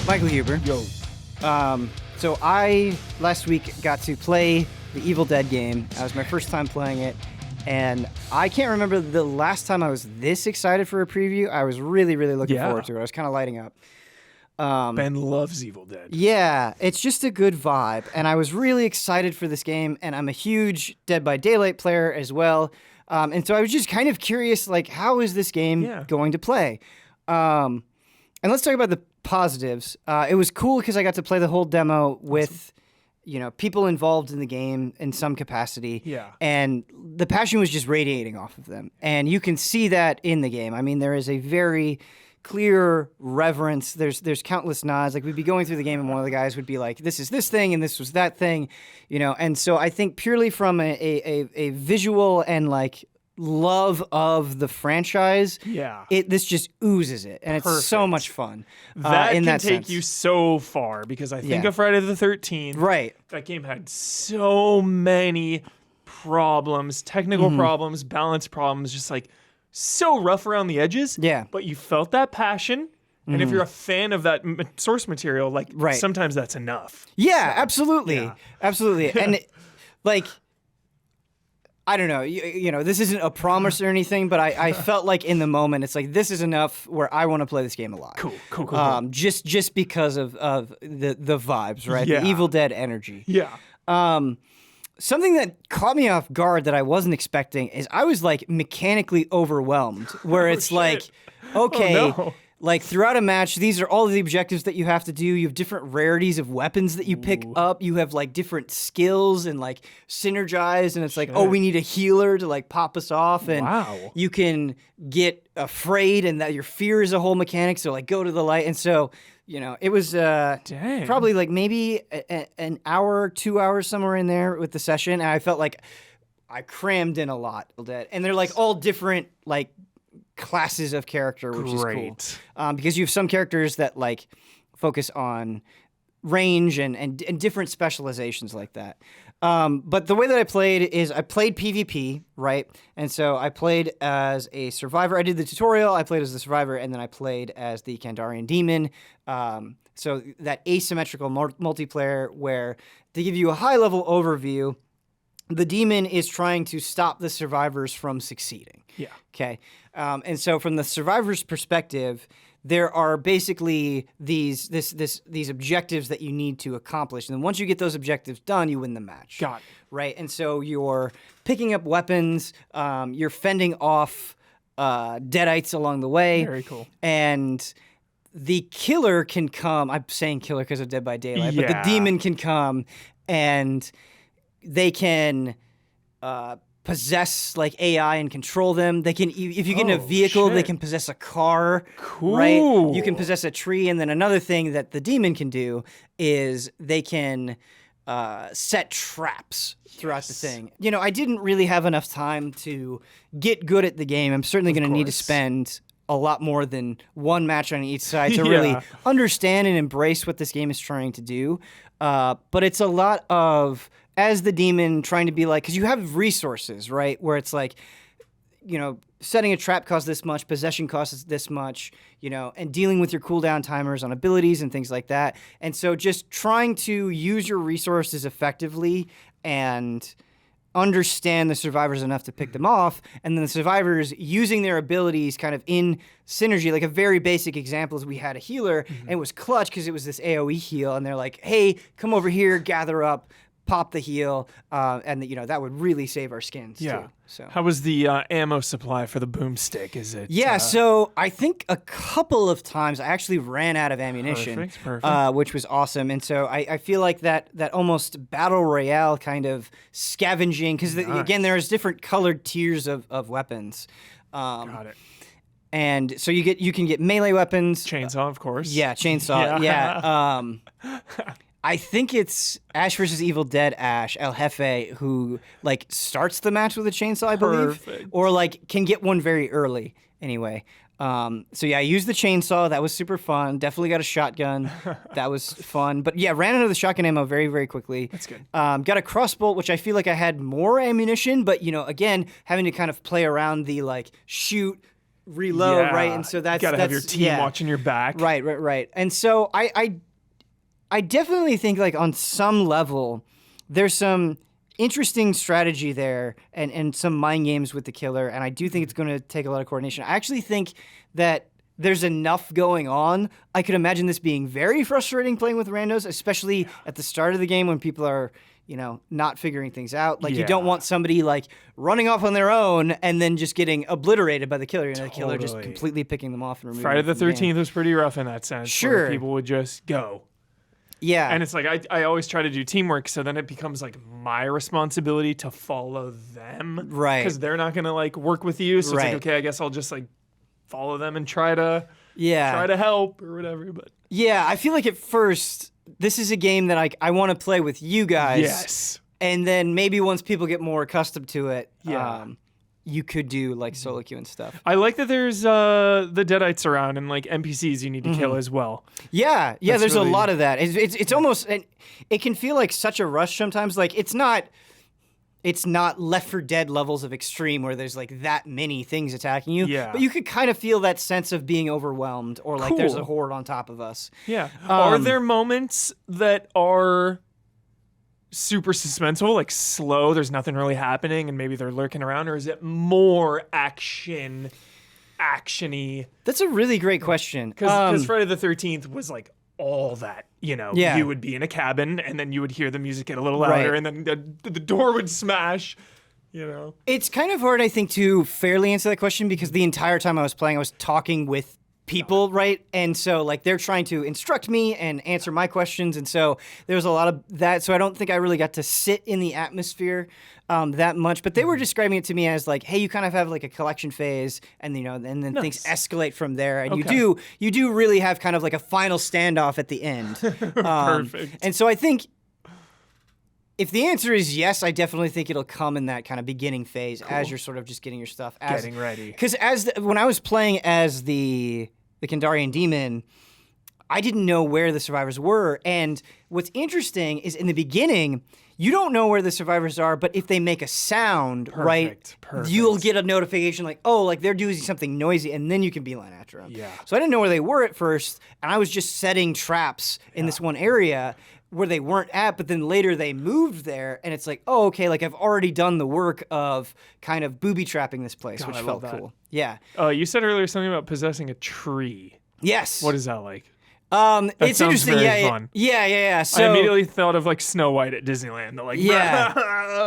Michael Huber. Yo. So I, last week, got to play the Evil Dead game. That was my first time playing it. And I can't remember the last time I was this excited for a preview. I was really, really looking forward to it. I was kind of lighting up. Ben loves Evil Dead. Yeah, it's just a good vibe. And I was really excited for this game. And I'm a huge Dead by Daylight player as well. And so I was just kind of curious, like, how is this game going to play? And let's talk about the positives. It was cool because I got to play the whole demo with, people involved in the game in some capacity. Yeah. And the passion was just radiating off of them. And you can see that in the game. I mean, there is a very clear reverence. There's countless nods. Like, we'd be going through the game and one of the guys would be like, this is this thing and this was that thing, And so I think purely from a visual and like love of the franchise, this just oozes it, and it's so much fun. That in can that take sense. you so far, because I think of Friday the 13th. Right. That game had so many problems, technical problems, balance problems, just like so rough around the edges. Yeah. But you felt that passion. And if you're a fan of that source material, like sometimes that's enough. Yeah, absolutely. Absolutely. And I don't know, this isn't a promise or anything, but I felt like in the moment, it's like, this is enough where I want to play this game a lot. Cool. Just because of the vibes, right? Yeah. The Evil Dead energy. Yeah. Something that caught me off guard that I wasn't expecting is I was like mechanically overwhelmed, where it's like, okay, Oh, no. like throughout a match, these are all the objectives that you have to do. You have different rarities of weapons that you pick up. You have like different skills and like synergize, and it's like, oh, we need a healer to like pop us off, and you can get afraid, and that your fear is a whole mechanic. So like go to the light, and so it was probably like maybe an hour, 2 hours somewhere in there with the session, and I felt like I crammed in a lot. And they're like all different like classes of character, which is cool. Because you have some characters that like focus on range and different specializations like that. But the way that I played is I played PvP, right? And so I played as a survivor. I did the tutorial, I played as the survivor, and then I played as the Kandarian demon. So that asymmetrical multiplayer where to give you a high-level overview, the demon is trying to stop the survivors from succeeding. Yeah. Okay. And so from the survivor's perspective, there are basically these objectives that you need to accomplish. And then once you get those objectives done, you win the match. Got it. Right. And so you're picking up weapons, you're fending off deadites along the way. Very cool. And the killer can come. I'm saying killer because of Dead by Daylight, but the demon can come and they can possess like AI and control them. They can, if you get in a vehicle, they can possess a car. Cool. Right? You can possess a tree, and then another thing that the demon can do is they can set traps throughout the thing. I didn't really have enough time to get good at the game. I'm certainly going to need to spend a lot more than one match on each side to really understand and embrace what this game is trying to do. But it's a lot of, as the demon, trying to be like, because you have resources, right? Where it's like, setting a trap costs this much, possession costs this much, and dealing with your cooldown timers on abilities and things like that. And so just trying to use your resources effectively and understand the survivors enough to pick them off, and then the survivors using their abilities kind of in synergy. Like a very basic example is we had a healer, and it was clutch because it was this Aoe heal, and they're like, hey, come over here, gather up, pop the heal, and that would really save our skins too. So how was the ammo supply for the boomstick? Is it? Yeah, so I think a couple of times I actually ran out of ammunition, Perfect. Which was awesome. And so I feel like that almost battle royale kind of scavenging, because again, there's different colored tiers of weapons. Got it. And so you can get melee weapons. Chainsaw, of course. Yeah, chainsaw. Yeah. I think it's Ash versus Evil Dead Ash, El Jefe, who like starts the match with a chainsaw, I believe, or like can get one very early. Anyway, so yeah, I used the chainsaw. That was super fun. Definitely got a shotgun. That was fun. But yeah, ran out of the shotgun ammo very, very quickly. That's good. Got a crossbow, which I feel like I had more ammunition, but again, having to kind of play around the like shoot, reload, right? And so that's you gotta have your team watching your back. Right. And so I definitely think like on some level, there's some interesting strategy there and some mind games with the killer. And I do think it's going to take a lot of coordination. I actually think that there's enough going on. I could imagine this being very frustrating playing with randos, especially at the start of the game when people are, not figuring things out. Like, you don't want somebody, like, running off on their own and then just getting obliterated by the killer. The killer just completely picking them off and removing Friday the them from 13th was pretty rough in that sense. Sure. Where people would just go. Yeah. And it's like, I always try to do teamwork, so then it becomes, like, my responsibility to follow them. Right. Because they're not going to, like, work with you. So it's like, okay, I guess I'll just, like, follow them and try to help or whatever. But yeah, I feel like at first this is a game that I want to play with you guys. Yes. And then maybe once people get more accustomed to it, you could do like solo queue and stuff. I like that there's the Deadites around and like NPCs you need to kill as well. Yeah, there's really a lot of that. It's almost, it can feel like such a rush sometimes. Like it's not Left 4 Dead levels of extreme where there's like that many things attacking you. Yeah. But you could kind of feel that sense of being overwhelmed or like there's a horde on top of us. Yeah. Are there moments that are super suspenseful, like slow, there's nothing really happening and maybe they're lurking around, or is it more actiony? That's a really great question. Because Friday the 13th was like all that, you would be in a cabin and then you would hear the music get a little louder and then the door would smash, It's kind of hard, I think, to fairly answer that question because the entire time I was playing, I was talking with people, right? And so, like, they're trying to instruct me and answer my questions, and so there was a lot of that, so I don't think I really got to sit in the atmosphere that much, but they were describing it to me as, like, hey, you kind of have, like, a collection phase, and, and then things escalate from there, and you do really have kind of, like, a final standoff at the end. Perfect. And so I think if the answer is yes, I definitely think it'll come in that kind of beginning phase as you're sort of just getting your stuff. Getting ready. Because when I was playing as the Kandarian demon, I didn't know where the survivors were. And what's interesting is in the beginning, you don't know where the survivors are, but if they make a sound, Perfect. you'll get a notification like, oh, like they're doing something noisy, and then you can beeline after them. Yeah. So I didn't know where they were at first, and I was just setting traps in this one area where they weren't at, but then later they moved there, and it's like, oh, okay, like I've already done the work of kind of booby trapping this place, which felt cool. Yeah. You said earlier something about possessing a tree. Yes. What is that like? It's interesting. Very fun. Yeah. So I immediately thought of like Snow White at Disneyland.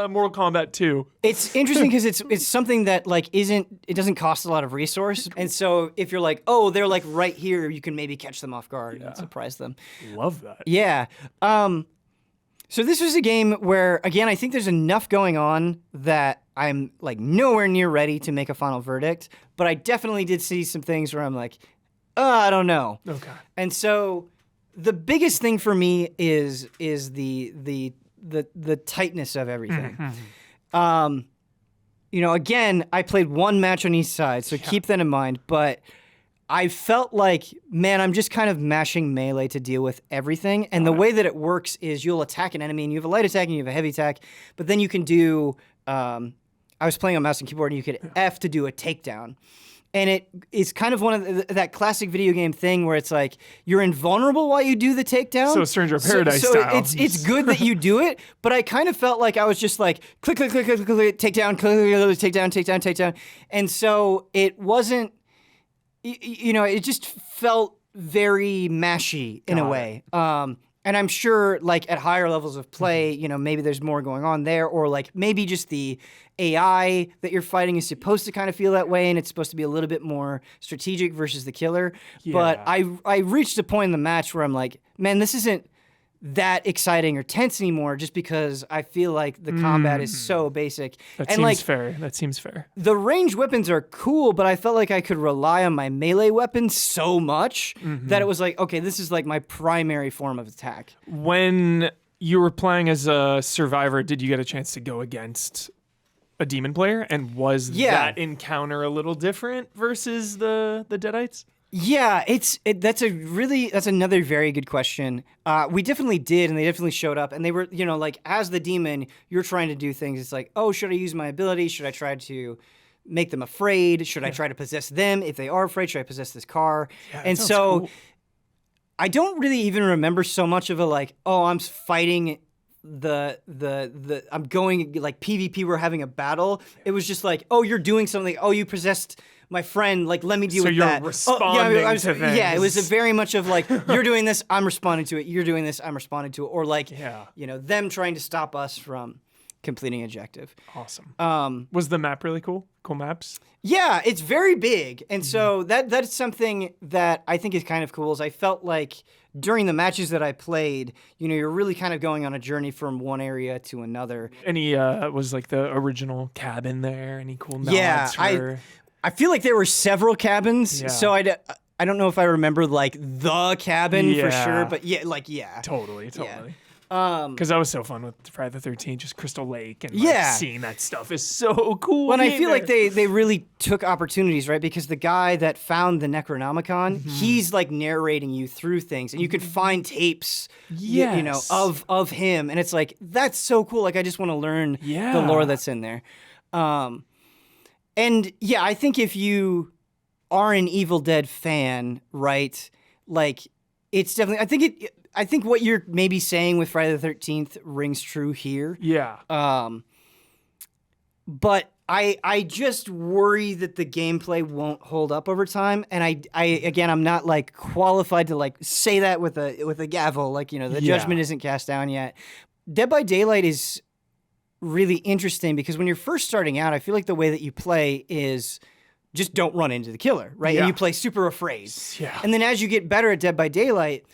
Mortal Kombat 2. It's interesting because it's something that like it doesn't cost a lot of resource, and so if you're like, oh, they're like right here, you can maybe catch them off guard and surprise them. Love that. Yeah. So this was a game where, again, I think there's enough going on that I'm like nowhere near ready to make a final verdict, but I definitely did see some things where I'm like, I don't know. Okay. And so the biggest thing for me is the tightness of everything. Again, I played one match on each side, so keep that in mind, but I felt like, man, I'm just kind of mashing melee to deal with everything. And the way that it works is you'll attack an enemy, and you have a light attack and you have a heavy attack, but then you can do, I was playing on mouse and keyboard, and you could F to do a takedown. And it's kind of one of that classic video game thing where it's like you're invulnerable while you do the takedown. So Stranger of Paradise style. It's good that you do it, but I kind of felt like I was just like click, takedown, takedown. And so it wasn't, it just felt very mashy in a way. And I'm sure like at higher levels of play, maybe there's more going on there, or like maybe just the AI that you're fighting is supposed to kind of feel that way, and it's supposed to be a little bit more strategic versus the killer. Yeah. But I reached a point in the match where I'm like, man, this isn't that exciting or tense anymore, just because I feel like the combat is so basic. That seems fair. The ranged weapons are cool, but I felt like I could rely on my melee weapons so much that it was like, okay, this is like my primary form of attack. When you were playing as a survivor, did you get a chance to go against a demon player? And was that encounter a little different versus the Deadites? Yeah, that's another very good question. We definitely did, and they definitely showed up, and they were, like as the demon, you're trying to do things. It's like, oh, should I use my ability? Should I try to make them afraid? Should I try to possess them? If they are afraid, should I possess this car? Yeah, and so cool. I don't really even remember so much of a like, oh, I'm fighting I'm going like PvP, we're having a battle. It was just like, oh, you're doing something. Oh, you possessed my friend. Like, let me deal with that. So you're responding to things. Yeah, it was a very much of like, you're doing this, I'm responding to it. You're doing this, I'm responding to it. Or like, them trying to stop us from completing objective. Awesome. Was the map really cool? Cool maps? Yeah, it's very big. And so that's something that I think is kind of cool is I felt like during the matches that I played, you're really kind of going on a journey from one area to another. Any was like the original cabin there? Any cool nods? Yeah, I feel like there were several cabins. Yeah. So I don't know if I remember like the cabin for sure, but yeah. Totally. Yeah. Because that was so fun with Friday the 13th, just Crystal Lake and seeing that stuff is so cool. Well, and I feel like they really took opportunities, right? Because the guy that found the Necronomicon, he's like narrating you through things, and you could find tapes, of him, and it's like that's so cool. Like I just want to learn the lore that's in there. And yeah, I think if you are an Evil Dead fan, right? Like it's definitely. I think what you're maybe saying with Friday the 13th rings true here. Yeah. But I just worry that the gameplay won't hold up over time. And I'm not like qualified to like say that with a gavel. Like, the judgment isn't cast down yet. Dead by Daylight is really interesting because when you're first starting out, I feel like the way that you play is just don't run into the killer, right? Yeah. And you play super afraid. Yeah. And then as you get better at Dead by Daylight,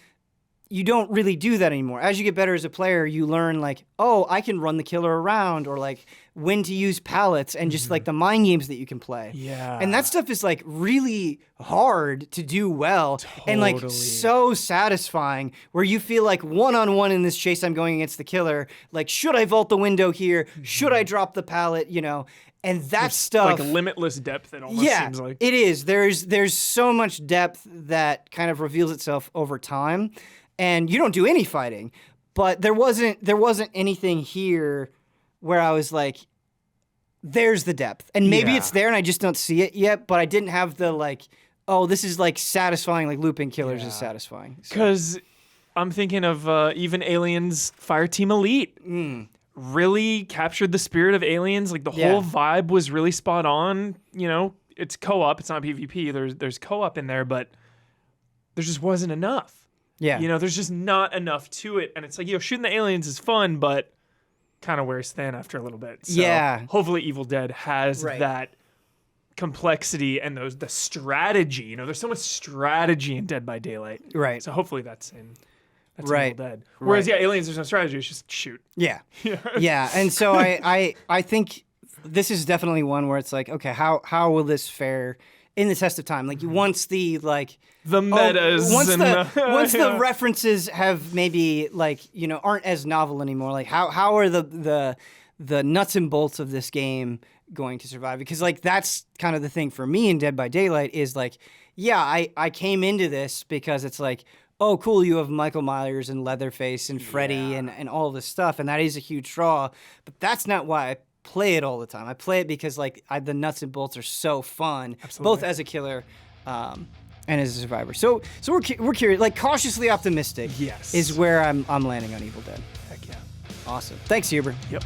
you don't really do that anymore. As you get better as a player, you learn like, oh, I can run the killer around, or like when to use pallets, and just like the mind games that you can play. Yeah. And that stuff is like really hard to do well, and like so satisfying, where you feel like one-on-one in this chase I'm going against the killer, like should I vault the window here? Should I drop the pallet? And that stuff, like limitless depth. It almost seems like it is. There's so much depth that kind of reveals itself over time. And you don't do any fighting, but there wasn't anything here where I was like, there's the depth. And maybe it's there and I just don't see it yet, but I didn't have the like, oh, this is like satisfying, like looping killers is satisfying. Because I'm thinking of even Aliens Fireteam Elite. Really captured the spirit of Aliens. Like the whole vibe was really spot on. It's co-op, it's not PvP. There's co-op in there, but there just wasn't enough. Yeah. There's just not enough to it. And it's like, shooting the aliens is fun, but kind of wears thin after a little bit. So hopefully Evil Dead has that complexity and the strategy. There's so much strategy in Dead by Daylight. Right. So hopefully that's in Evil Dead. Whereas, Aliens, there's no strategy. It's just shoot. Yeah. Yeah. And so I think this is definitely one where it's like, okay, how will this fare in the test of time? Like once the like the metas, once the references have maybe like aren't as novel anymore. Like how are the nuts and bolts of this game going to survive? Because like that's kind of the thing for me in Dead by Daylight is like, I came into this because it's like, oh cool, you have Michael Myers and Leatherface and Freddy and all this stuff, and that is a huge draw. But that's not why I play it all the time. I play it because like the nuts and bolts are so fun, both as a killer and as a survivor. So we're curious, like cautiously optimistic. Yes, is where I'm landing on Evil Dead. Heck yeah, awesome. Thanks, Huber. Yep.